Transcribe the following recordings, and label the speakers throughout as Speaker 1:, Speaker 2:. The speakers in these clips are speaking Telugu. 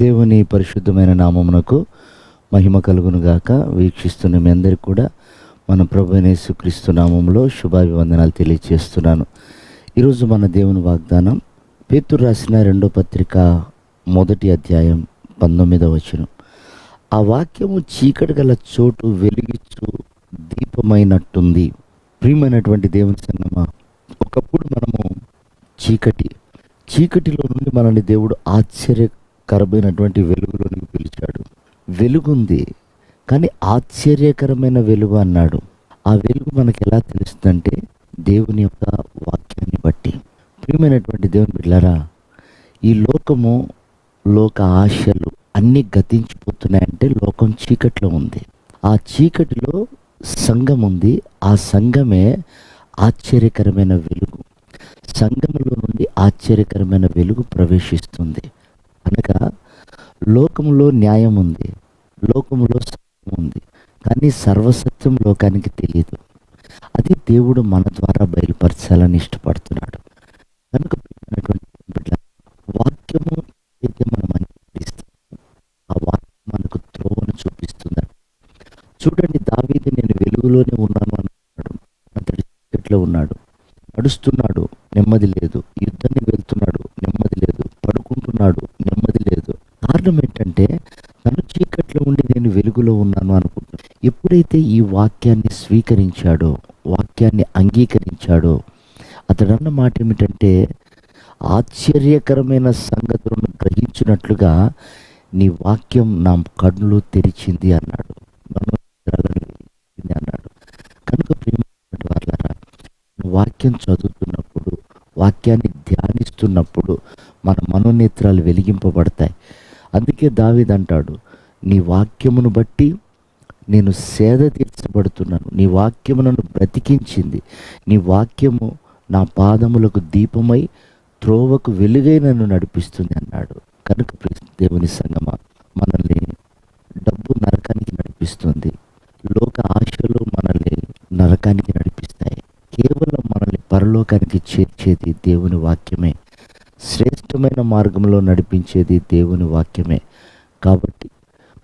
Speaker 1: దేవుని పరిశుద్ధమైన నామమునకు మహిమ కలుగును గాక. వీక్షిస్తున్న మీ అందరికీ కూడా మన ప్రభువైన యేసుక్రీస్తు నామములో శుభాభివందనాలు తెలియజేస్తున్నాను. ఈరోజు మన దేవుని వాగ్దానం పేతురు రాసిన 2వ పత్రిక 1వ అధ్యాయం 19వ వచనం. ఆ వాక్యము చీకటి గల చోటు వెలిగించు దీపమైనట్టుంది. ప్రియమైనటువంటి దేవుని సంగమా, ఒకప్పుడు మనము చీకటిలో నుండి మనల్ని దేవుడు ఆశ్చర్యకరమైనటువంటి వెలుగులోనికి పిలిచాడు. వెలుగుంది కానీ ఆశ్చర్యకరమైన వెలుగు అన్నాడు. ఆ వెలుగు మనకు ఎలా తెలుస్తుందంటే దేవుని యొక్క వాక్యాన్ని బట్టి. ప్రియమైనటువంటి దేవుని బిడ్డలారా, ఈ లోక ఆశలు అన్నీ గతించిపోతున్నాయంటే లోకం చీకట్లో ఉంది. ఆ చీకటిలో సంఘం ఉంది. ఆ సంఘమే ఆశ్చర్యకరమైన వెలుగు. సంఘములో నుండి ఆశ్చర్యకరమైన వెలుగు ప్రవేశిస్తుంది. అనగా లోకములో న్యాయం ఉంది, లోకములో సత్యం ఉంది, కానీ సర్వసత్యం లోకానికి తెలియదు. అది దేవుడు మన ద్వారా బయలుపరచాలని ఇష్టపడుతున్నాడు. కనుక వాక్యము అయితే మనం అంగీకరిస్తాము, ఆ వాక్యం మనకు త్రోవను చూపిస్తుంది. చూడండి, దావీదు నేను వెలుగులోనే ఉన్నాను అన్నాడు. అతడి చీకట్లో ఉన్నాడు. నడుస్తున్నాడు, నెమ్మది లేదు. యుద్ధానికి వెళ్తున్నాడు, నెమ్మది లేదు. పడుకుంటున్నాడు, నెమ్మది లేదు. కారణం ఏంటంటే తను చీకట్లో ఉండి నేను వెలుగులో ఉన్నాను అనుకుంటున్నాడు. ఎప్పుడైతే ఈ వాక్యాన్ని స్వీకరించాడో, వాక్యాన్ని అంగీకరించాడో, అతడు అన్న మాట ఏమిటంటే ఆశ్చర్యకరమైన సంగతులను గ్రహించినట్లుగా నీ వాక్యం నా కన్నులు తెరిచింది అన్నాడు. అన్నాడు. కనుక ప్రియమైనటువంటి వారలారా, వాక్యం చదువుతున్నప్పుడు, వాక్యాన్ని ధ్యానిస్తున్నప్పుడు మన మనోనేత్రాలు వెలిగింపబడతాయి. అందుకే దావీదు అంటాడు, నీ వాక్యమును బట్టి నేను సేద తీర్చబడుతున్నాను. నీ వాక్యము నన్ను బ్రతికించింది. నీ వాక్యము నా పాదములకు దీపమై త్రోవకు వెలుగై నన్ను నడిపిస్తుంది అన్నాడు. కనుక దేవుని సంగమా, మనల్ని డబ్బు నరకానికి నడిపిస్తుంది. లోక ఆశలు మనల్ని నరకానికి నడిపిస్తాయి. కేవలం మనల్ని పరలోకానికి చేర్చేది దేవుని వాక్యమే. శ్రేష్టమైన మార్గంలో నడిపించేది దేవుని వాక్యమే. కాబట్టి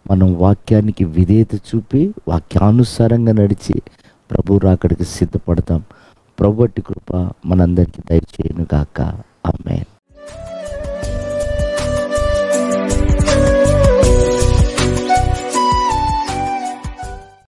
Speaker 1: మనం వాక్యానికి విధేయత చూపి వాక్యానుసారంగా నడిచి ప్రభు రాకడికి సిద్ధపడతాం. ప్రభు అట్టి కృప మనందరికీ దయచేయును గాక. ఆమేన్.